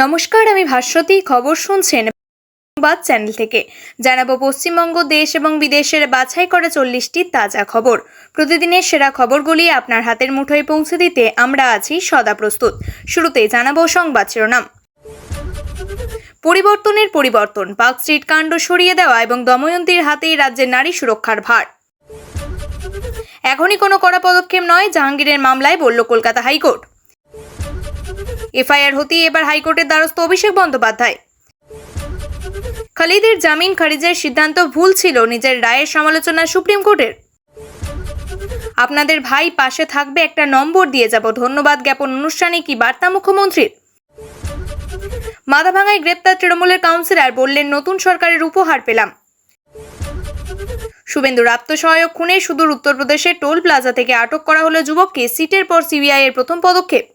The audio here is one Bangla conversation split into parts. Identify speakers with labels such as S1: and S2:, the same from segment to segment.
S1: নমস্কার, আমি ভাস্বতী। খবর শুনছেন সংবাদ চ্যানেল থেকে। জানাবো পশ্চিমবঙ্গ, দেশ এবং বিদেশের বাছাই করা 40টি তাজা খবর। প্রতিদিনের সেরা খবরগুলি আপনার হাতের মুঠোয় পৌঁছে দিতে আমরা আছি সদা প্রস্তুত। শুরুতেই জানাবো সংবাদ শিরোনাম। পরিবর্তনের পরিবর্তন, পার্কস্ট্রিট কাণ্ড সরিয়ে দেওয়া এবং দময়ন্তীর হাতেই রাজ্যের নারী সুরক্ষার ভার। এখনই কোনো কড়া পদক্ষেপ নয়, জাহাঙ্গীরের মামলায় বলল কলকাতা হাইকোর্ট। এফআইআর হতেই এবার হাইকোর্টের দ্বারস্থ অভিষেক বন্দ্যোপাধ্যায়। খালিদের জামিন খারিজের সিদ্ধান্ত ভুল ছিল, নিজের রায়ের সমালোচনা সুপ্রিম কোর্টের। আপনাদের ভাই পাশে থাকবে, একটা নম্বর দিয়ে যাব, ধন্যবাদ জ্ঞাপন অনুষ্ঠানে কি বার্তা মুখ্যমন্ত্রীর। মাথাভাঙায় গ্রেপ্তার তৃণমূলের কাউন্সিলর, বললেন নতুন সরকারের উপহার পেলাম। শুভেন্দুর আত্মসহায়ক খুনে সুদূর উত্তরপ্রদেশের টোল প্লাজা থেকে আটক করা হলো যুবককে, সিটের পর সিবিআই এর প্রথম পদক্ষেপ।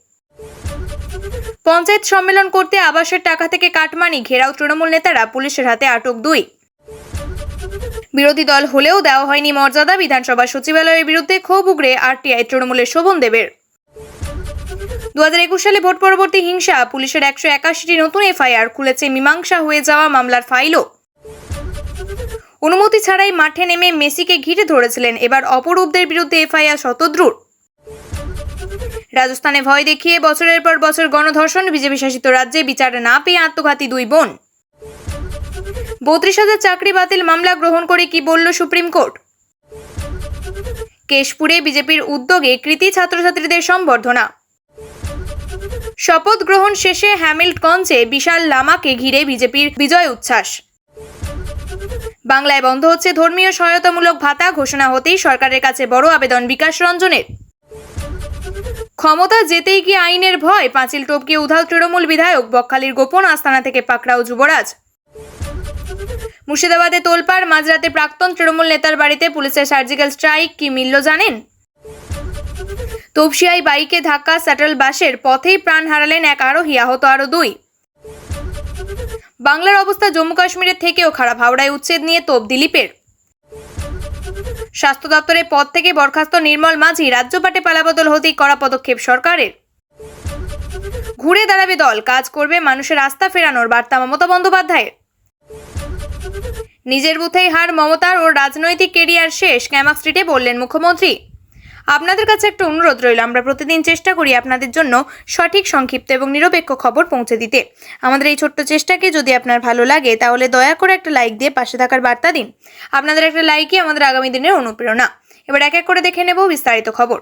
S1: পঞ্চায়েত সম্মেলন করতে আবাসের টাকা থেকে কাটমানি, ঘেরাও তৃণমূল নেতারা, পুলিশের হাতে আটক 2। বিরোধী দল হলেও দেওয়া হয়নি মর্যাদা, বিধানসভা সচিবালয়ের বিরুদ্ধে ক্ষোভ উগরে আরটিআই তৃণমূলের শোভনদেবের। 2021 সালে ভোট পরবর্তী হিংসা, পুলিশের 181টি নতুন এফআইআর, খুলেছে মীমাংসা হয়ে যাওয়া মামলার ফাইলও। অনুমতি ছাড়াই মাঠে নেমে মেসিকে ঘিরে ধরেছিলেন, এবার অপরূপদের বিরুদ্ধে এফআইআর শতদ্রুর। রাজস্থানে ভয় দেখিয়ে বছরের পর বছর গণধর্ষণ, বিজেপি শাসিত রাজ্যে বিচার না পেয়ে আত্মঘাতী 2 বোন। 32,000 চাকরি বাতিল মামলা গ্রহণ করে কি বলল সুপ্রিম কোর্ট। কেশপুরে বিজেপির উদ্যোগে কৃতি ছাত্রছাত্রীদের সম্বর্ধনা। শপথ গ্রহণ শেষে হ্যামিল্টনগঞ্জে বিশাল লামাকে ঘিরে বিজেপির বিজয় উচ্ছ্বাস। বাংলায় বন্ধ হচ্ছে ধর্মীয় সহায়তামূলক ভাতা, ঘোষণা হতেই সরকারের কাছে বড় আবেদন বিকাশ রঞ্জনের। ক্ষমতা যেতেই কি আইনের ভয়, পাঁচিল টপকে উধাও তৃণমূল বিধায়ক, বকখালির গোপন আস্তানা থেকে পাকড়াও যুবরাজ। মুর্শিদাবাদে তোলপাড়, মাঝরাতে প্রাক্তন তৃণমূল নেতার বাড়িতে পুলিশের সার্জিক্যাল স্ট্রাইক, কি মিলল জানেন। তপসিয়ায় বাইকে ধাক্কা, স্যাটেল বাসের পথেই প্রাণ হারালেন এক আরোহী, আহত আরো 2। বাংলার অবস্থা জম্মু কাশ্মীরের থেকেও খারাপ, হাওড়ায় উচ্ছেদ নিয়ে তোপ দিলীপের। স্বাস্থ্য দপ্তরের পদ থেকে বরখাস্ত নির্মল মাঝি, রাজ্যপাটে পালাবদল হতেই কড়া পদক্ষেপ সরকারের। ঘুরে দাঁড়াবে দল, কাজ করবে মানুষের আস্থা ফেরানোর বার্তা মমতা বন্দ্যোপাধ্যায়ের। নিজের বুথেই হার মমতার, ও রাজনৈতিক কেরিয়ার শেষ, ক্যামাক স্ট্রিটে বললেন মুখ্যমন্ত্রী। আপনাদের কাছে একটা অনুরোধ রইল, আমরা প্রতিদিন চেষ্টা করি আপনাদের জন্য সঠিক, সংক্ষিপ্ত এবং নিরপেক্ষ খবর পৌঁছে দিতে। আমাদের এই ছোট্ট চেষ্টাকে যদি আপনার ভালো লাগে তাহলে দয়া করে একটা লাইক দিয়ে পাশে থাকার বার্তা দিন। আপনাদের একটা লাইকই আমাদের আগামী দিনের অনুপ্রেরণা। এবার এক এক করে দেখে নেব বিস্তারিত খবর।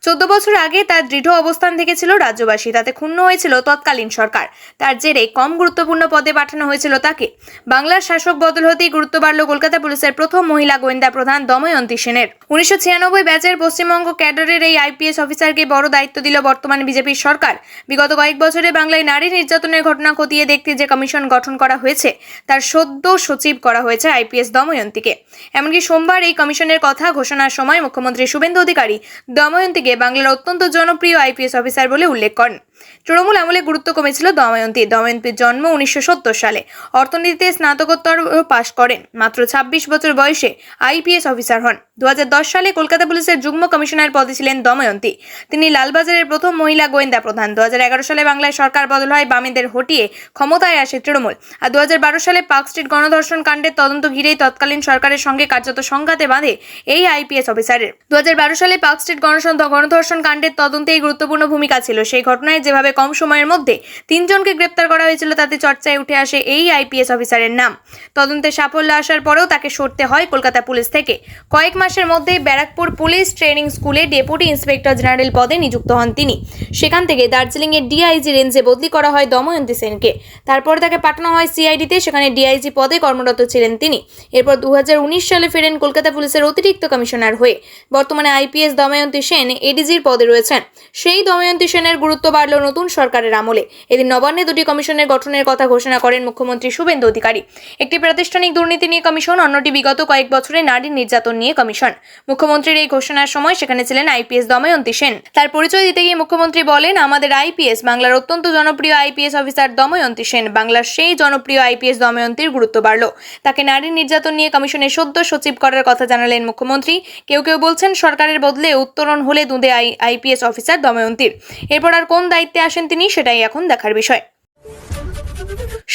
S1: 14 বছর আগে তার দৃঢ় অবস্থান থেকেছিল রাজ্যবাসী, তাতে ক্ষুণ্ণ হয়েছিল তৎকালীন সরকার। তার জেরে কম গুরুত্বপূর্ণ পদে পাঠানো হয়েছিল তাকে। বাংলার শাসক বদল হতেই গুরুত্ব বাড়ল কলকাতা পুলিশের প্রথম মহিলা গোয়েন্দা প্রধান দময়ন্তী সেনের। 1996 ব্যাচের পশ্চিমবঙ্গ ক্যাডারের এই আইপিএস অফিসারকে বড় দায়িত্ব দিল বর্তমান বিজেপির সরকার। বিগত কয়েক বছরে বাংলায় নারী নির্যাতনের ঘটনা খতিয়ে দেখতে যে কমিশন গঠন করা হয়েছে, তার সদ্য সচিব করা হয়েছে আইপিএস দময়ন্তীকে। এমনকি সোমবার এই কমিশনের কথা ঘোষণার সময় মুখ্যমন্ত্রী শুভেন্দু অধিকারী দময়ন্তীকে বাংলার অত্যন্ত জনপ্রিয় আইপিএস অফিসার বলে উল্লেখ করেন। তৃণমূল আমলে গুরুত্ব কমেছিল দময়ন্তীর জন্ম 1970 সালে। অর্থনীতিতে স্নাতকোত্তর পাশ করেন। মাত্র 26 বছর বয়সে আইপিএস অফিসার হন। 2010 সালে কলকাতা পুলিশের যুগ্ম কমিশনার পদে ছিলেন দময়ন্তী। তিনি লালবাজারের প্রথম মহিলা গোয়েন্দা প্রধান। 2011 সালে বাংলায় সরকার বদল হয়, বামেদের হটিয়ে ক্ষমতায় আসে তৃণমূল। আর 2012 সালে পার্কস্ট্রিট গণধর্ষণ কাণ্ডের তদন্ত ঘিরেই তৎকালীন সরকারের সঙ্গে কার্যত সংঘাতে বাঁধে এই আইপিএস অফিসারের। 2012 সালে পার্কস্ট্রিট গণধর্ষণ কাণ্ডের তদন্তে গুরুত্বপূর্ণ ভূমিকা ছিল। সেই ঘটনায় যেভাবে কম সময়ের মধ্যে 3 জনকে গ্রেপ্তার করা হয়েছিল, তাতে চর্চায় উঠে আসে এই আইপিএস অফিসারের নাম। তদন্তে সাফল্য আসার পরেও তাকে সরতে হয় কলকাতা পুলিশ থেকে। কয়েক মাসের মধ্যেই ব্যারাকপুর পুলিশ ট্রেনিং স্কুলে ডেপুটি ইন্সপেক্টর জেনারেল পদে নিযুক্ত হন তিনি। সেখান থেকে দার্জিলিংয়ের ডিআইজি রেঞ্জে বদলি করা হয় দময়ন্তী সেনকে। তারপরে তাকে পাঠানো হয় সিআইডিতে, সেখানে ডিআইজি পদে কর্মরত ছিলেন তিনি। এরপর 2019 সালে ফেরেন কলকাতা পুলিশের অতিরিক্ত কমিশনার হয়ে। বর্তমানে আইপিএস দময়ন্তী সেন এডিজির পদে রয়েছেন। সেই দময়ন্তী সেনের গুরুত্ব বাড়ল নতুন সরকারের আমলে। এদিন নবান্নে 2টি কমিশনের গঠনের কথা ঘোষণা করেন মুখ্যমন্ত্রী শুভেন্দু অধিকারী। একটি প্রাতিষ্ঠানিক দুর্নীতি নিয়ে কমিশন, অন্যটি বিগত কয়েক বছরে নারী নির্যাতন নিয়ে কমিশন। মুখ্যমন্ত্রীর এই ঘোষণার সময় সেখানে ছিলেন আইপিএস দময়ন্তী সেন। তার পরিচয় দিতে গিয়ে মুখ্যমন্ত্রী বলেন, আমাদের আইপিএস, বাংলার অত্যন্ত জনপ্রিয় আইপিএস অফিসার দময়ন্তী সেন। বাংলার সেই জনপ্রিয় আইপিএস দময়ন্তীর গুরুত্ব বাড়ল। তাকে নারী নির্যাতন নিয়ে কমিশনের সদ্য সচিব করার কথা জানালেন মুখ্যমন্ত্রী। কেউ বলছেন সরকারের বদলে উত্তরণ হলে দুঁদে আইপিএস অফিসার দময়ন্তীর। এরপর আর কোন দায়িত্বে আসেন আসেন তিনি, সেটাই এখন দেখার বিষয়।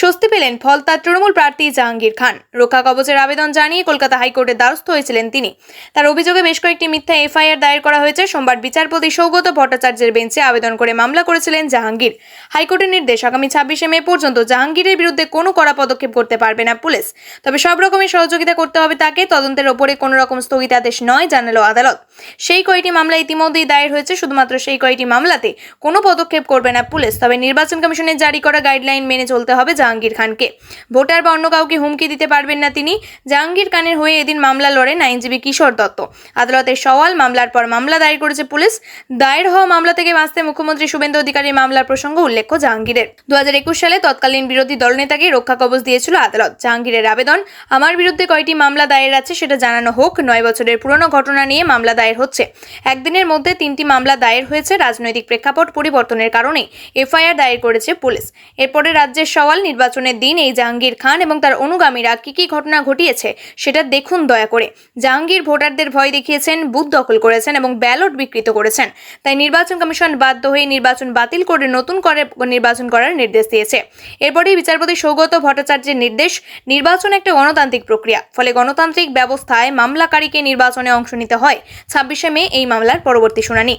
S1: স্বস্তি পেলেন ফলতার তৃণমূল প্রার্থী জাহাঙ্গীর খান। রক্ষা কবচের আবেদন জানিয়ে কলকাতা হাইকোর্টের দ্বারস্থ হয়েছিলেন তিনি। তার অভিযোগে বেশ কয়েকটি মিথ্যা এফআইআর দায়ের করা হয়েছে। সোমবার বিচারপতি সৌগত ভট্টাচার্যের বেঞ্চে আবেদন করে মামলা করেছিলেন জাহাঙ্গীর। হাইকোর্টের নির্দেশ, আগামী 26শে মে পর্যন্ত জাহাঙ্গীরের বিরুদ্ধে কোনো কড়া পদক্ষেপ করতে পারবে না পুলিশ, তবে সব রকমের সহযোগিতা করতে হবে তাকে। তদন্তের ওপরে কোনো রকম স্থগিতাদেশ নয়, জানালো আদালত। সেই কয়টি মামলা ইতিমধ্যেই দায়ের হয়েছে, শুধুমাত্র সেই কয়টি মামলাতে কোনো পদক্ষেপ করবে না পুলিশ, তবে নির্বাচন কমিশনের জারি করা গাইডলাইন মেনে চলতে হবে জাহাঙ্গীর খানকে। ভোটার বা অন্য কাউকে হুমকি দিতে পারবেন না তিনি। জাহাঙ্গীর খানের হয়ে এদিন মামলা লড়েন আইনজীবী কিশোর দত্ত। আদালতের সওয়াল, মামলার পর মামলা দায়ের করেছে পুলিশ। দায়ের হওয়া মামলা থেকে বাঁচতে মুখ্যমন্ত্রী শুভেন্দু অধিকারীর মামলার প্রসঙ্গ উল্লেখ্য জাহাঙ্গীরের। 2021 সালে তৎকালীন বিরোধী দলনেতাকে রক্ষা কবচ দিয়েছিল আদালত। জাহাঙ্গীরের আবেদন, আমার বিরুদ্ধে কয়টি মামলা দায়ের আছে সেটা জানানো হোক। 9 বছরের পুরনো ঘটনা নিয়ে মামলা দায়ের হচ্ছে। একদিনের মধ্যে 3টি মামলা দায়ের হয়েছে। রাজনৈতিক প্রেক্ষাপট পরিবর্তনের কারণে এফআইআর দায়ের করেছে পুলিশ। এরপরে রাজ্যের সওয়াল, নির্বাচনের দিন এই জাহাঙ্গীর খান এবং তার অনুগামীরা কি ঘটনা ঘটিয়েছে সেটা দেখুন দয়া করে। জাহাঙ্গীর ভোটারদের ভয় দেখিয়েছেন, বুথ দখল করেছেন এবং ব্যালট বিকৃত করেছেন। তাই নির্বাচন কমিশন বাধ্য হয়ে নির্বাচন বাতিল করে নতুন করে নির্বাচন করার নির্দেশ দিয়েছে। এরপরেই বিচারপতি সৌগত ভট্টাচার্যের নির্দেশ, নির্বাচন একটা গণতান্ত্রিক প্রক্রিয়া, ফলে গণতান্ত্রিক ব্যবস্থায় মামলাকারীকে নির্বাচনে অংশ নিতে হয়। 26শে মে এই মামলার পরবর্তী শুনানি।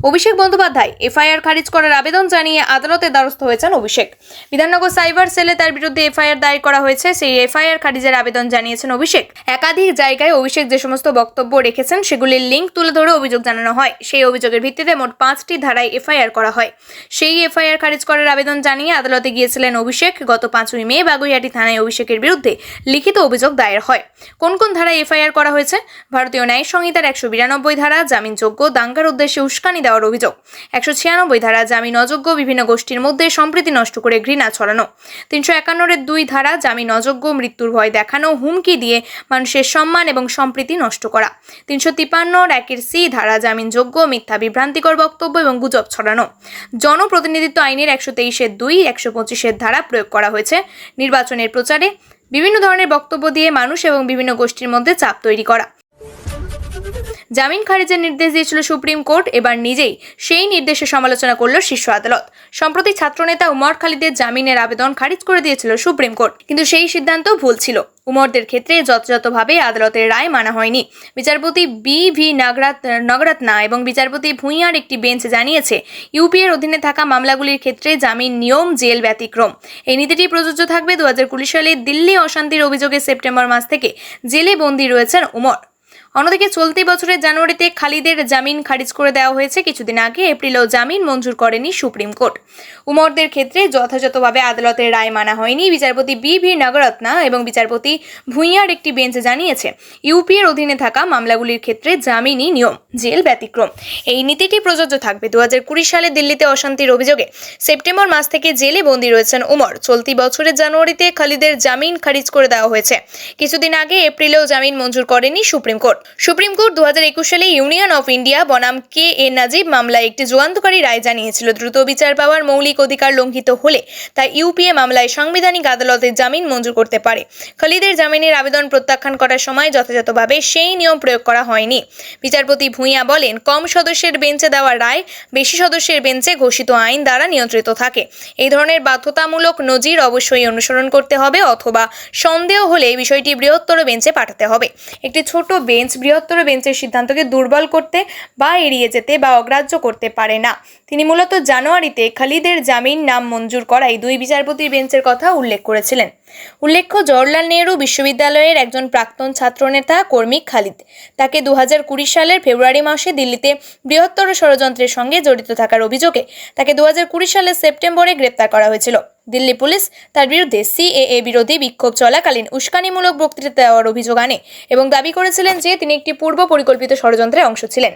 S1: অভিষেক বন্দ্যোপাধ্যায় এফআইআর খারিজ করার আবেদন জানিয়ে আদালতের দ্বারস্থ হয়েছেন অভিষেক। বিধাননগর সাইবার সেলে তার বিরুদ্ধে এফআইআর দায়ের করা হয়েছে। সেই এফআইআর খারিজের আবেদন জানিয়েছেন অভিষেক। একাধিক জায়গায় অভিষেক যে সমস্ত বক্তব্য রেখেছেন সেগুলির লিঙ্ক তুলে ধরে অভিযোগ জানানো হয়। সেই অভিযোগের ভিত্তিতে মোট 5টি ধারায় এফআইআর করা হয়। সেই এফআইআর খারিজ করার আবেদন জানিয়ে আদালতে গিয়েছিলেন অভিষেক। গত 5ই মে বাগুইআটি থানায় অভিষেকের বিরুদ্ধে লিখিত অভিযোগ দায়ের হয়। কোন কোন ধারায় এফআইআর করা হয়েছে? ভারতীয় ন্যায় সংহিতার 192 ধারা, জামিনযোগ্য, দাঙ্গার উদ্দেশ্যে উস্কানি দেওয়ার অভিযোগ। 196 ধারা, জামিন অযোগ্য, বিভিন্ন গোষ্ঠীর মধ্যে সম্প্রীতি নষ্ট করে ঘৃণা ছড়ানো। 351-2 ধারা, জামিন অযোগ্য, মৃত্যুর ভয় দেখানো, হুমকি দিয়ে মানুষের সম্মান এবং সম্প্রীতি নষ্ট করা। 353-1 ধারা, জামিনযোগ্য, মিথ্যা বিভ্রান্তিকর বক্তব্য এবং গুজব ছড়ানো। জনপ্রতিনিধিত্ব আইনের 123-2, 125 ধারা প্রয়োগ করা হয়েছে নির্বাচনের প্রচারে বিভিন্ন ধরনের বক্তব্য দিয়ে মানুষ এবং বিভিন্ন গোষ্ঠীর মধ্যে চাপ তৈরি করা। জামিন খারিজের নির্দেশ দিয়েছিল সুপ্রিম কোর্ট, এবার নিজেই সেই নির্দেশের সমালোচনা করল শীর্ষ আদালত। সম্প্রতি ছাত্রনেতা উমর খালিদের জামিনের আবেদন খারিজ করে দিয়েছিল সুপ্রিম কোর্ট, কিন্তু সেই সিদ্ধান্ত ভুল ছিল। উমরদের ক্ষেত্রে যথাযথভাবে আদালতের রায় মানা হয়নি। বিচারপতি বি.ভি. নাগরাত্না এবং বিচারপতি ভূঁইয়ার একটি বেঞ্চ জানিয়েছে, ইউপিএর অধীনে থাকা মামলাগুলির ক্ষেত্রে জামিন নিয়ম, জেল ব্যতিক্রম। এই নীতিটি প্রযোজ্য থাকবে। 2020 সালে দিল্লি অশান্তির অভিযোগে সেপ্টেম্বর মাস থেকে জেলে বন্দী রয়েছেন উমর। অন্যদিকে চলতি বছরের জানুয়ারিতে খালিদের জামিন খারিজ করে দেওয়া হয়েছে। কিছুদিন আগে এপ্রিলেও জামিন মঞ্জুর করেনি সুপ্রিম কোর্ট। উমরদের ক্ষেত্রে যথাযথভাবে আদালতের রায় মানা হয়নি। বিচারপতি বি.ভি. নাগরাত্না এবং বিচারপতি ভূঁইয়ার একটি বেঞ্চ জানিয়েছে, ইউপিএর অধীনে থাকা মামলাগুলির ক্ষেত্রে জামিনই নিয়ম, জেল ব্যতিক্রম। এই নীতিটি প্রযোজ্য থাকবে। 2020 সালে দিল্লিতে অশান্তির অভিযোগে সেপ্টেম্বর মাস থেকে জেলে বন্দী রয়েছেন উমর। চলতি বছরের জানুয়ারিতে খালিদের জামিন খারিজ করে দেওয়া হয়েছে। কিছুদিন আগে এপ্রিলেও জামিন মঞ্জুর করেনি সুপ্রিম কোর্ট। সুপ্রিম কোর্ট 2021 সালে ইউনিয়ন অফ ইন্ডিয়া বনাম কে.এ. নাজিব মামলায় একটি যুগান্তকারী রায় জানিয়েছিল, দ্রুত বিচার পাওয়ার মৌলিক অধিকার লঙ্ঘিত হলে তা ইউপিএ মামলায় সাংবিধানিক আদালতের জামিন মঞ্জুর করতে পারে। খালিদের জামিনের আবেদন প্রত্যাখ্যান করার সময় যথাযথভাবে সেই নিয়ম প্রয়োগ করা হয়নি। বিচারপতি ভূঁইয়া বলেন, কম সদস্যের বেঞ্চে দেওয়া রায় বেশি সদস্যের বেঞ্চে ঘোষিত আইন দ্বারা নিয়ন্ত্রিত থাকে। এই ধরনের বাধ্যতামূলক নজির অবশ্যই অনুসরণ করতে হবে, অথবা সন্দেহ হলে বিষয়টি বৃহত্তর বেঞ্চে পাঠাতে হবে। একটি ছোট বেঞ্চ বৃহত্তর বেঞ্চের সিদ্ধান্তকে দুর্বল করতে বা এড়িয়ে যেতে বা অগ্রাহ্য করতে পারে না। তিনি মূলত জানুয়ারিতে খালিদের জামিন নাম মঞ্জুর করায় 2 বিচারপতির বেঞ্চের কথা উল্লেখ করেছিলেন। উল্লেখ্য, জওহরলাল নেহরু বিশ্ববিদ্যালয়ের একজন প্রাক্তন ছাত্রনেতা কর্মী খালিদ। তাকে 2020 সালের ফেব্রুয়ারি মাসে দিল্লিতে বৃহত্তর ষড়যন্ত্রের সঙ্গে জড়িত থাকার অভিযোগে তাকে 2020 সালের সেপ্টেম্বরে গ্রেপ্তার করা হয়েছিল। দিল্লি পুলিশ তার বিরুদ্ধে সিএএ বিরোধী বিক্ষোভ চলাকালীন উস্কানিমূলক বক্তৃতা দেওয়ার অভিযোগ আনে এবং দাবি করেছিলেন যে তিনি একটি পূর্ব পরিকল্পিত ষড়যন্ত্রের অংশ ছিলেন।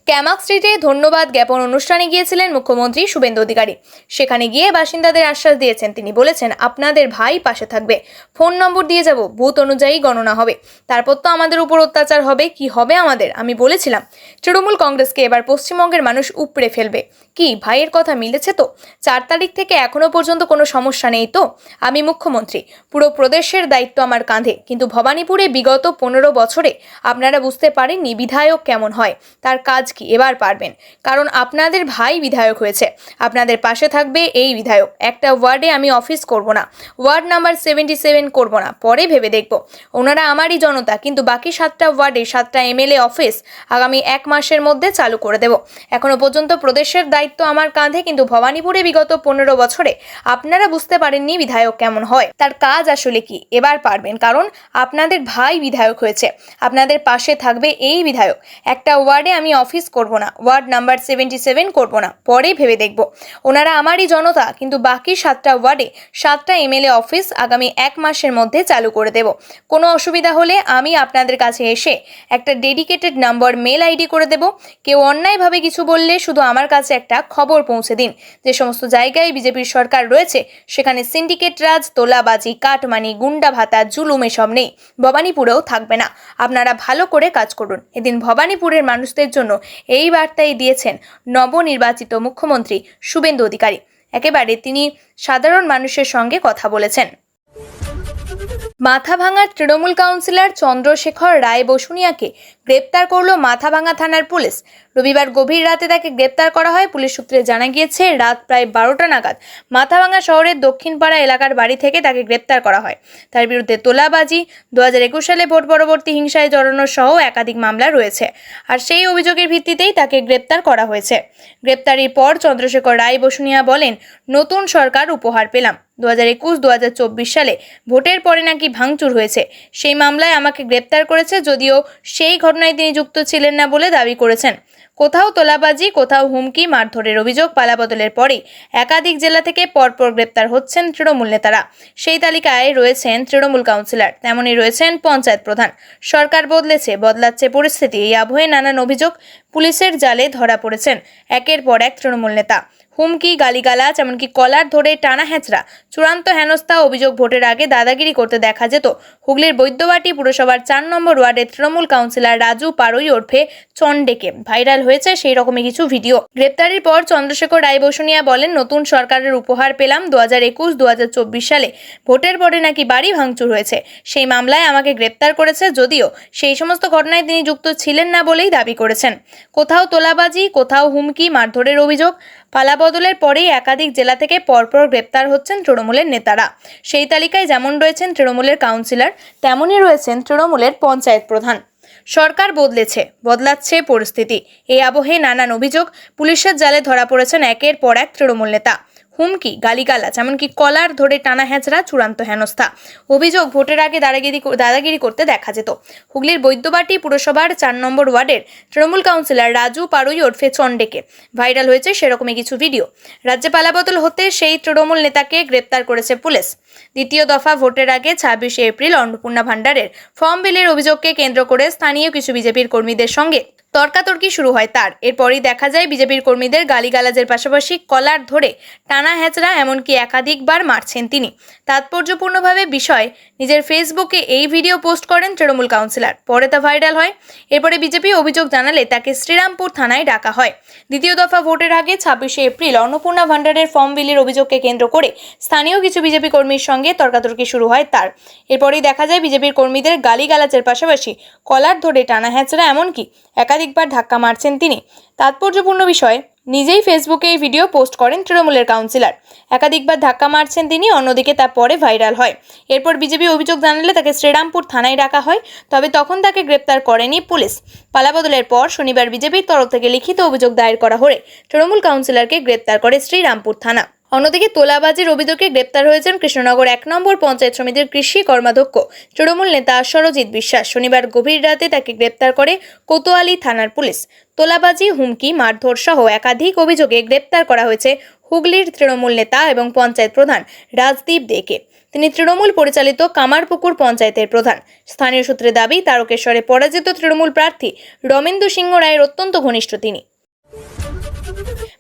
S1: ক্যামাক স্ট্রিটে ধন্যবাদ জ্ঞাপন অনুষ্ঠানে গিয়েছিলেন মুখ্যমন্ত্রী শুভেন্দু অধিকারী। সেখানে গিয়ে বাসিন্দাদের আশ্বাস দিয়েছেন, তিনি বলেছেন, আপনাদের ভাই পাশে থাকবে, ফোন নম্বর দিয়ে যাব, বুথ অনুযায়ী গণনা হবে, তারপর তো আমাদের উপর অত্যাচার হবে, কি হবে আমাদের? আমি বলেছিলাম তৃণমূল কংগ্রেসকে এবার পশ্চিমবঙ্গের মানুষ উপড়ে ফেলবে, কি ভাইয়ের কথা মিলেছে তো? 4 তারিখ থেকে এখনো পর্যন্ত কোনো সমস্যা নেই তো? আমি মুখ্যমন্ত্রী, পুরো প্রদেশের দায়িত্ব আমার কাঁধে। কিন্তু ভবানীপুরে বিগত 15 বছরে আপনারা বুঝতে পারেননি বিধায়ক কেমন হয়, তার কাজ কি। এবার পারবেন, কারণ আপনাদের ভাই বিধায়ক হয়েছে। আপনাদের পাশে থাকবে এই বিধায়ক। একটা ওয়ার্ডে আমি অফিস করব না, ওয়ার্ড নাম্বার 77 করব না, পরে ভেবে দেখব। ওনারা আমারই জনতা, কিন্তু বাকি 7টা ওয়ার্ডে 7টা এমএলএ অফিস আগামী 1 মাসের মধ্যে চালু করে দেব। এখনো পর্যন্ত প্রদেশের দায়িত্ব আমার কাঁধে, কিন্তু ভবানীপুরে বিগত 15 বছরে আপনারা বুঝতে পারেননি বিধায়ক কেমন হয়, তার কাজ আসলে কি। এবার পারবেন, কারণ আপনাদের ভাই বিধায়ক হয়েছে। আপনাদের পাশে থাকবে এই বিধায়ক। একটা ওয়ার্ডে আমি অফিস করব না, ওয়ার্ড নাম্বার 77 করব না, পরে ভেবে দেখব। ওনারা আমারই জনতা, কিন্তু বাকি 7টা ওয়ার্ডে 7টা এমএলএ অফিস আগামী 1 মাসের মধ্যে চালু করে দেব। কোনো অসুবিধা হলে আমি আপনাদের কাছে এসে একটা ডেডিকেটেড নাম্বার মেল আইডি করে দেব। কেউ অন্যায়ভাবে কিছু বললে শুধু আমার কাছে একটা খবর পৌঁছে দিন। যে সমস্ত জায়গায় বিজেপির সরকার রয়েছে সেখানে সিন্ডিকেট রাজ, তোলাবাজি, কাটমানি, গুন্ডা ভাতা, জুলুম এসব নেই, ভবানীপুরেও থাকবে না। আপনারা ভালো করে কাজ করুন। এদিন ভবানীপুরের মানুষদের জন্য এই বার্তাই দিয়েছেন নবনির্বাচিত মুখ্যমন্ত্রী শুভেন্দু অধিকারী। একেবারে তিনি সাধারণ মানুষের সঙ্গে কথা বলেছেন। মাথাভাঙার তৃণমূল কাউন্সিলর চন্দ্রশেখর রায় বসুনিয়াকে গ্রেপ্তার করল মাথাভাঙা থানার পুলিশ। রবিবার গভীর রাতে তাকে গ্রেপ্তার করা হয়। পুলিশ সূত্রে জানা গিয়েছে, রাত প্রায় 12টা নাগাদ মাথাভাঙা শহরের দক্ষিণপাড়া এলাকার বাড়ি থেকে তাকে গ্রেপ্তার করা হয়। তার বিরুদ্ধে তোলাবাজি, 2021 সালে ভোট পরবর্তী হিংসায় জড়ানো সহ একাধিক মামলা রয়েছে। আর সেই অভিযোগের ভিত্তিতেই তাকে গ্রেপ্তার করা হয়েছে। গ্রেপ্তারির পর চন্দ্রশেখর রায় বসুনিয়া বলেন, নতুন সরকার উপহার পেলাম। 2021-2024 সালে ভোটের পরে নাকি ভাঙচুর হয়েছে, সেই মামলায় আমাকে গ্রেপ্তার করেছে, যদিও সেই ঘটনায় তিনি যুক্ত ছিলেন না বলে দাবি করেছেন। কোথাও তোলাবাজি, কোথাও হুমকি, মারধরের অভিযোগ। পালাবদলের পরেই একাধিক জেলা থেকে পরপর গ্রেপ্তার হচ্ছেন তৃণমূল নেতারা। সেই তালিকায় রয়েছেন তৃণমূল কাউন্সিলর, তেমনই রয়েছেন পঞ্চায়েত প্রধান। সরকার বদলাচ্ছে পরিস্থিতি। এই আবহে নানান অভিযোগ পুলিশের জালে ধরা পড়েছেন একের পর এক তৃণমূল নেতা। হুমকি, গালিগালাজ, এমনকি কলার ধরে টানা হেঁচড়া, চূড়ান্ত হেনস্থা অভিযোগ। ভোটের আগে দাদাগিরি করতে দেখা যেত হুগলির বৈদ্যবাটি পুরসভার 4 নম্বর ওয়ার্ডের তৃণমূল কাউন্সিলর রাজু পারুই ওরফে চন্ডেকে। ভাইরাল হয়েছে সেই রকমই কিছু ভিডিও। গ্রেপ্তারির পর চন্দ্রশেখর রায় বসুনিয়া বলেন, নতুন সরকারের উপহার পেলাম। 2021-2024 সালে ভোটের পরে নাকি বাড়ি ভাঙচুর হয়েছে, সেই মামলায় আমাকে গ্রেপ্তার করেছে, যদিও সেই সমস্ত ঘটনায় তিনি যুক্ত ছিলেন না বলেই দাবি করেছেন। কোথাও তোলাবাজি, কোথাও হুমকি, মারধরের অভিযোগ। পালাবদলের পরেই একাধিক জেলা থেকে পরপর গ্রেপ্তার হচ্ছেন তৃণমূলের নেতারা। সেই তালিকায় যেমন রয়েছেন তৃণমূলের কাউন্সিলর, তেমনই রয়েছেন তৃণমূলের পঞ্চায়েত প্রধান। সরকার বদলাচ্ছে পরিস্থিতি। এই আবহে নানান অভিযোগ পুলিশের জালে ধরা পড়েছেন একের পর এক তৃণমূল নেতা। হুমকি, গালিগালাজ, এমনকি কলার ধরে টানা হেঁচড়া, চূড়ান্ত হেনস্থা অভিযোগ। ভোটের আগে দাদাগিরি করতে দেখা যেত হুগলির বৈদ্যবাটি পুরসভার 4 নম্বর ওয়ার্ডের তৃণমূল কাউন্সিলর রাজু পারুই ওরফে চন্ডেকে। ভাইরাল হয়েছে সেরকমই কিছু ভিডিও। রাজ্যে পালাবদল হতে সেই তৃণমূল নেতাকে গ্রেপ্তার করেছে পুলিশ। দ্বিতীয় দফা ভোটের আগে 26 এপ্রিল অন্নপূর্ণা ভান্ডারের ফর্ম বিলের অভিযোগকে কেন্দ্র করে স্থানীয় কিছু বিজেপির কর্মীদের সঙ্গে তর্কাতর্কি শুরু হয় তার। এরপরই দেখা যায় বিজেপির কর্মীদের গালিগালাজের পাশাপাশি কলার ধরে টানা হেঁচড়া, এমনকি একাধিকবার মারছেন তিনি। তাৎপর্যপূর্ণভাবে বিষয় নিজের ফেসবুকে এই ভিডিও পোস্ট করেন তৃণমূল কাউন্সিলর। পরে তা ভাইরাল হয়। এরপরে বিজেপি অভিযোগ জানালে তাকে শ্রীরামপুর থানায় ডাকা হয়। দ্বিতীয় দফা ভোটের আগে 26 এপ্রিল অন্নপূর্ণা ভান্ডারের ফর্ম বিলের অভিযোগকে কেন্দ্র করে স্থানীয় কিছু বিজেপি কর্মীর সঙ্গে তর্কাতর্কি শুরু হয় তার। এরপরেই দেখা যায় বিজেপির কর্মীদের গালিগালাজের পাশাপাশি কলার ধরে টানা হেঁচড়া, এমনকি একাধিকবার ধাক্কা মারছেন তিনি। তাৎপর্যপূর্ণ বিষয়, নিজেই ফেসবুকে এই ভিডিও পোস্ট করেন তৃণমূলের কাউন্সিলর। একাধিকবার ধাক্কা মারছেন তিনি, অন্যদিকে তা পরে ভাইরাল হয়। এরপর বিজেপি অভিযোগ জানালে তাকে শ্রীরামপুর থানায় ডাকা হয়, তবে তখন তাকে গ্রেপ্তার করেনি পুলিশ। পালাবদলের পর শনিবার বিজেপির তরফ থেকে লিখিত অভিযোগ দায়ের করা হলে তৃণমূল কাউন্সিলরকে গ্রেপ্তার করে শ্রীরামপুর থানা। অন্যদিকে তোলাবাজির অভিযোগে গ্রেপ্তার হয়েছেন কৃষ্ণনগর 1 নম্বর পঞ্চায়েত সমিতির কৃষি কর্মাধ্যক্ষ তৃণমূল নেতা সরজিৎ বিশ্বাস। শনিবার গভীর রাতে তাকে গ্রেপ্তার করে কোতোয়ালি থানার পুলিশ। তোলাবাজি, হুমকি, মারধর সহ একাধিক অভিযোগে গ্রেপ্তার করা হয়েছে হুগলির তৃণমূল নেতা এবং পঞ্চায়েত প্রধান রাজদীপ দেকে। তিনি তৃণমূল পরিচালিত কামারপুকুর পঞ্চায়েতের প্রধান। স্থানীয় সূত্রে দাবি, তারকেশ্বরে পরাজিত তৃণমূল প্রার্থী রমেন্দু সিংহ রায়ের অত্যন্ত ঘনিষ্ঠ তিনি।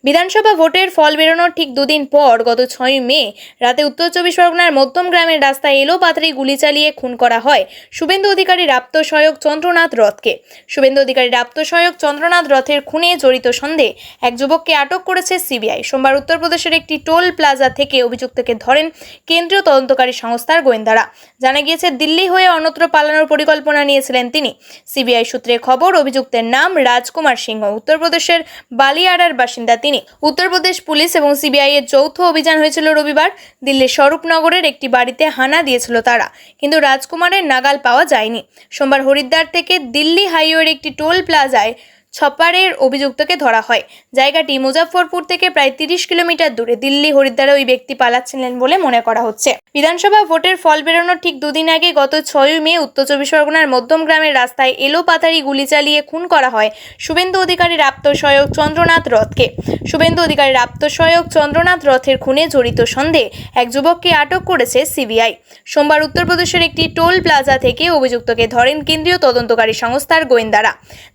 S1: বিধানসভা ভোটের ফল বেরোনোর ঠিক দুদিন পর গত 6 মে রাতে উত্তর চব্বিশ পরগনার মধ্যম গ্রামের রাস্তায় এলোপাতাড়ি গুলি চালিয়ে খুন করা হয় শুভেন্দু অধিকারীর আপ্ত সহায়ক চন্দ্রনাথ রথকে। শুভেন্দু অধিকারীর আপ্ত সহায়ক চন্দ্রনাথ রথের খুনে জড়িত সন্দেহে এক যুবককে আটক করেছে সিবিআই। সোমবার উত্তরপ্রদেশের একটি টোল প্লাজা থেকে অভিযুক্তকে ধরেন কেন্দ্রীয় তদন্তকারী সংস্থার গোয়েন্দারা। জানা গিয়েছে, দিল্লি হয়ে অন্যত্র পালানোর পরিকল্পনা নিয়েছিলেন তিনি। সিবিআই সূত্রে খবর, অভিযুক্তের নাম রাজকুমার সিংহ, উত্তরপ্রদেশের বালিয়াড়ার বাসিন্দা তিনি। উত্তরপ্রদেশ পুলিশ এবং সিবিআই এর যৌথ অভিযান হয়েছিল রবিবার। দিল্লির স্বরূপনগরের একটি বাড়িতে হানা দিয়েছিল তারা, কিন্তু রাজকুমারের নাগাল পাওয়া যায়নি। সোমবার হরিদ্বার থেকে দিল্লি হাইওয়ের একটি টোল প্লাজায় ছপারের অভিযুক্তকে ধরা হয়। জায়গাটি মুজাফফরপুর থেকে প্রায় 30 কিলোমিটার দূরে। দিল্লি হরিদ্বারে ওই ব্যক্তি পালাচ্ছিলেন বলে মনে করা হচ্ছে। বিধানসভা ভোটের ফল বেরোনোর ঠিক দুদিন আগে গত 6 মে উত্তর চব্বিশ পরগনার মধ্যম গ্রামের রাস্তায় এলোপাতাড়ি গুলি চালিয়ে খুন করা হয় শুভেন্দু অধিকারীর আপ্ত সহায়ক চন্দ্রনাথ রথকে। শুভেন্দু অধিকারীর আপ্ত সহায়ক চন্দ্রনাথ রথের খুনে জড়িত সন্দেহে এক যুবককে আটক করেছে সিবিআই। সোমবার উত্তরপ্রদেশের একটি টোল প্লাজা থেকে অভিযুক্তকে ধরেন কেন্দ্রীয় তদন্তকারী সংস্থার গোয়েন্দারা।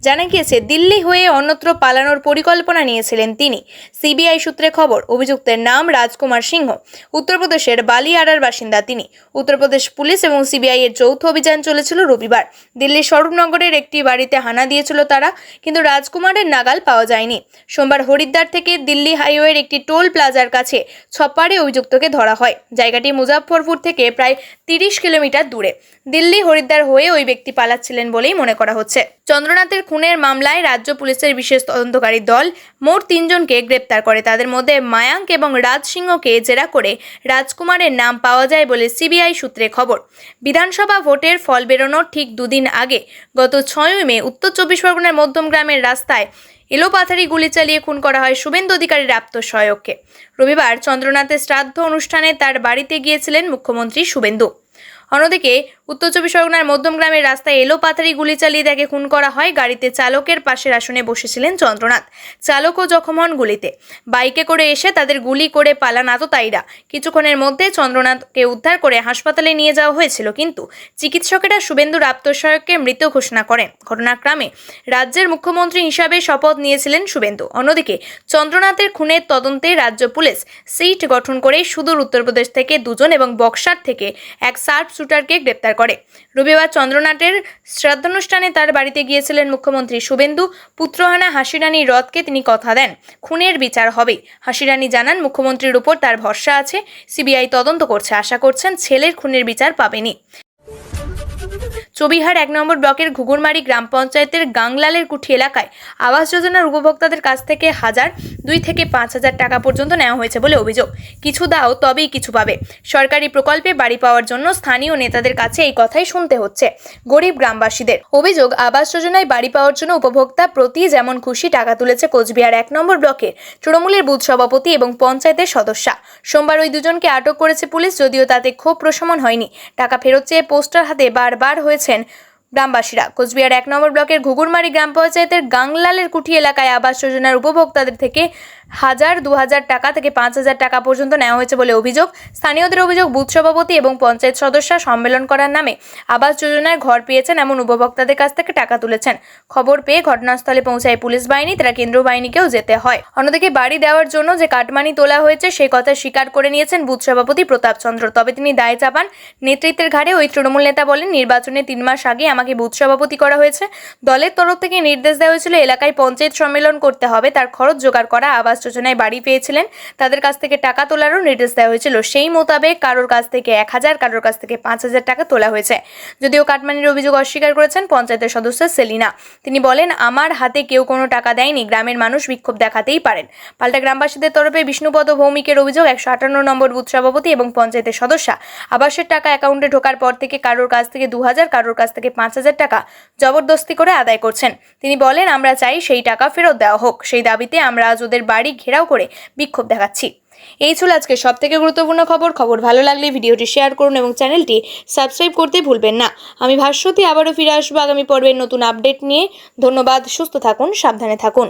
S1: জানা গিয়েছে, দিল্লি হয়ে অন্যত্র পালানোর পরিকল্পনা নিয়েছিলেন তিনি। সিবিআই সূত্রে খবর, অভিযুক্তের নাম রাজকুমার সিংহ, উত্তরপ্রদেশের বালিয়াড়ার বাসিন্দা তিনি। উত্তরপ্রদেশ পুলিশ এবং সিবিআই এর যৌথ অভিযান চলেছিল রবিবার। দিল্লির স্বরূপনগরের একটি বাড়িতে হানা দিয়েছিল তারা, কিন্তু রাজকুমারের নাগাল পাওয়া যায়নি। সোমবার হরিদ্বার থেকে দিল্লি হাইওয়ের একটি টোল প্লাজার কাছে ছপারে অভিযুক্তকে ধরা হয়। জায়গাটি মুজাফফরপুর থেকে প্রায় 30 কিলোমিটার দূরে। দিল্লি হরিদ্বার হয়ে ওই ব্যক্তি পালাচ্ছিলেন বলেই মনে করা হচ্ছে। চন্দ্রনাথের খুনের মামলায় রাজ্য পুলিশের বিশেষ তদন্তকারী দল মোট 3 জনকে গ্রেপ্তার করে। তাদের মধ্যে মায়াঙ্ক এবং রাজ সিংহকে জেরা করে রাজকুমারের নাম পাওয়া যায় বলে সিবিআই সূত্রে খবর। বিধানসভা ভোটের ফল বেরোনোর ঠিক দুদিন আগে গত 6 মে উত্তর চব্বিশ পরগনার মধ্যম গ্রামের রাস্তায় এলোপাতাড়ি গুলি চালিয়ে খুন করা হয় শুভেন্দু অধিকারীর আপ্ত সহায়ককে। রবিবার চন্দ্রনাথের শ্রাদ্ধ অনুষ্ঠানে তার বাড়িতে গিয়েছিলেন মুখ্যমন্ত্রী শুভেন্দু। অন্যদিকে উত্তর চব্বিশ পরগনার মধ্যম গ্রামের রাস্তায় এলোপাতাড়ি গুলি চালিয়ে তাকে খুন করা হয়। গাড়িতে চালকের পাশের আসনে বসেছিলেন চন্দ্রনাথ। চালকও জখম হন গুলিতে। বাইকে করে এসে তাদের গুলি করে পালান আততায়ীরা। কিছুক্ষণের মধ্যে চন্দ্রনাথকে উদ্ধার করে হাসপাতালে নিয়ে যাওয়া হয়েছিল, কিন্তু চিকিৎসকেরা শুভেন্দুর আত্মসহায়ককে মৃত ঘোষণা করেন। ঘটনাক্রমে রাজ্যের মুখ্যমন্ত্রী হিসাবে শপথ নিয়েছিলেন শুভেন্দু। অন্যদিকে চন্দ্রনাথের খুনের তদন্তে রাজ্য পুলিশ সিট গঠন করে সুদূর উত্তরপ্রদেশ থেকে 2 জন এবং বক্সার থেকে এক শার্প শুটারকে গ্রেপ্তার করে। রবিবার চন্দ্রনাথের শ্রাদ্ধানুষ্ঠানে তার বাড়িতে গিয়েছিলেন মুখ্যমন্ত্রী শুভেন্দু। পুত্রহানা হাসিরানী রথকে তিনি কথা দেন, খুনের বিচার হবে। হাসিরানী জানান, মুখ্যমন্ত্রীর উপর তার ভরসা আছে। সিবিআই তদন্ত করছে, আশা করছেন ছেলের খুনের বিচার পাবেনি। চবিহার 1 নম্বর ব্লকের ঘুঘুরমারি গ্রাম পঞ্চায়েতের গাংলালের কুঠি এলাকায় আবাস যোজনার উপভোক্তাদের কাছ থেকে 2 থেকে 5,000 টাকা পর্যন্ত নেওয়া হয়েছে বলে অভিযোগ। কিছু দাও তবেই কিছু পাবে। সরকারি প্রকল্পে বাড়ি পাওয়ার জন্য স্থানীয় নেতাদের কাছে এই কথাই শুনতে হচ্ছে গরিব গ্রামবাসীদের। অভিযোগ, আবাস যোজনায় বাড়ি পাওয়ার জন্য উপভোক্তা প্রতি যেমন খুশি টাকা তুলেছে কোচবিহার 1 নম্বর ব্লকের তৃণমূলের বুথ সভাপতি এবং পঞ্চায়েতের সদস্যা। সোমবার ওই 2 জনকে আটক করেছে পুলিশ, যদিও তাতে ক্ষোভ প্রশমন হয়নি। টাকা ফেরত চেয়ে পোস্টার হাতে বারবার হয়েছেন গ্রামবাসীরা। কোচবিহার 1 নম্বর ব্লকের ঘুঘুরমারি গ্রাম পঞ্চায়েতের গাংলালের কুঠি এলাকায় আবাস যোজনার উপভোক্তাদের থেকে 2,000 টাকা থেকে 5,000 টাকা পর্যন্ত নেওয়া হয়েছে বলে অভিযোগ। স্থানীয়দের অভিযোগ, বুথ সভাপতি এবং পঞ্চায়েত সদস্যা সম্মেলন করার নামে আবাস যোজনায় ঘর পেয়েছেন এমন উপভোক্তাদের কাছ থেকে টাকা তুলেছেন। খবর পেয়ে ঘটনাস্থলে পৌঁছায় পুলিশ বাহিনী, তারা কেন্দ্র বাহিনীকেও যেতে হয়। অন্যদিকে বাড়ি দেওয়ার জন্য যে কাটমানি তোলা হয়েছে সেই কথা স্বীকার করে নিয়েছেন বুথ সভাপতি প্রতাপ চন্দ্র। তবে তিনি দায় চাপান নেতৃত্বের ঘাড়ে। ওই তৃণমূল নেতা বলেন, নির্বাচনে 3 মাস আগে আমাকে বুথ সভাপতি করা হয়েছে। দলের তরফ থেকে নির্দেশ দেওয়া হয়েছিল এলাকায় পঞ্চায়েত সম্মেলন করতে হবে, তার খরচ জোগাড় করা। আবাস যোজনায় বাড়ি পেয়েছিলেন, তাদের কাছ থেকে টাকা তোলারও নির্দেশ দেওয়া হয়েছিল। সেই মোতাবেক কারোর কাছ থেকে 1,000, কারোর কাছ থেকে 5,000 টাকা তোলা হয়েছে। যদিও কাটমানির অভিযোগ অস্বীকার করেছেন পঞ্চায়েতের সদস্য সেলিনা। তিনি বলেন, আমার হাতে কেউ কোনো টাকা দেয়নি, গ্রামের মানুষ বিক্ষোভ দেখাতেই পারেন। পাল্টা গ্রামবাসীদের তরফে বিষ্ণুপদ ভৌমিকের অভিযোগ, 158 নম্বর বুথ সভাপতি এবং পঞ্চায়েতের সদস্যা আবাসের টাকা অ্যাকাউন্টে ঢোকার পর থেকে কারোর কাছ থেকে 2,000, কারোর কাছ থেকে 5,000 টাকা জবরদস্তি করে আদায় করছেন। তিনি বলেন, আমরা চাই সেই টাকা ফেরত দেওয়া হোক। সেই দাবিতে আমরা আজ ওদের বাড়ি ঘেরাও করে বিক্ষোভ দেখাচ্ছি। এই ছিল আজকে সবথেকে গুরুত্বপূর্ণ খবর। ভালো লাগলে ভিডিওটি শেয়ার করুন এবং চ্যানেলটি সাবস্ক্রাইব করতে ভুলবেন না। আমি ভাস্বতী আবারও ফিরে আসবো আগামী পর্বের নতুন আপডেট নিয়ে। ধন্যবাদ, সুস্থ থাকুন, সাবধানে থাকুন।